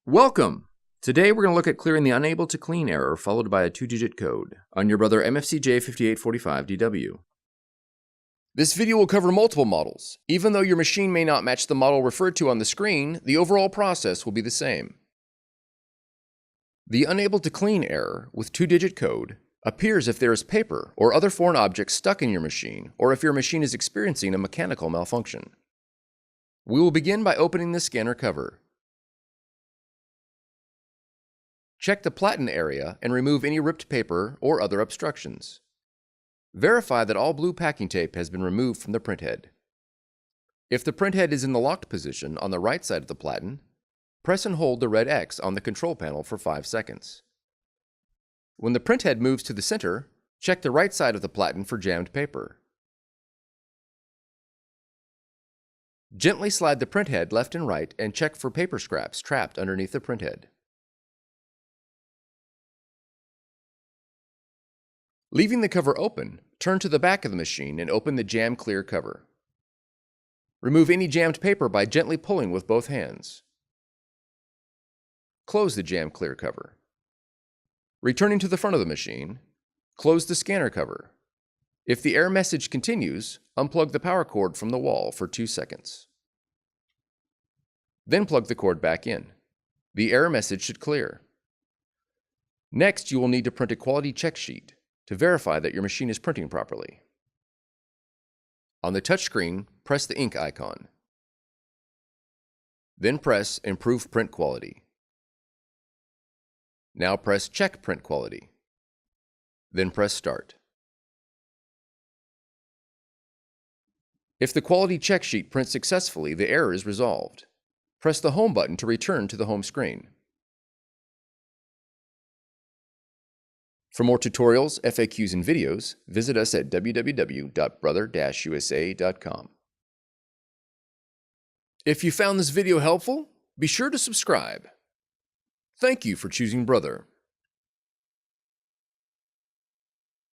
Welcome! Today we're going to look at clearing the unable to clean error followed by a 2-digit code on your Brother MFC-J5845DW. This video will cover multiple models. Even though your machine may not match the model referred to on the screen, the overall process will be the same. The unable to clean error with 2-digit code appears if there is paper or other foreign objects stuck in your machine, or if your machine is experiencing a mechanical malfunction. We will begin by opening the scanner cover. Check the platen area and remove any ripped paper or other obstructions. Verify that all blue packing tape has been removed from the printhead. If the printhead is in the locked position on the right side of the platen, press and hold the red X on the control panel for 5 seconds. When the printhead moves to the center, check the right side of the platen for jammed paper. Gently slide the printhead left and right and check for paper scraps trapped underneath the printhead. Leaving the cover open, turn to the back of the machine and open the jam clear cover. Remove any jammed paper by gently pulling with both hands. Close the jam clear cover. Returning to the front of the machine, close the scanner cover. If the error message continues, unplug the power cord from the wall for 2 seconds. Then plug the cord back in. The error message should clear. Next, you will need to print a quality check sheet to verify that your machine is printing properly. On the touchscreen, press the ink icon. Then press Improve Print Quality. Now press Check Print Quality. Then press Start. If the quality check sheet prints successfully, the error is resolved. Press the Home button to return to the home screen. For more tutorials, FAQs, and videos, visit us at www.brother-usa.com. If you found this video helpful, be sure to subscribe. Thank you for choosing Brother.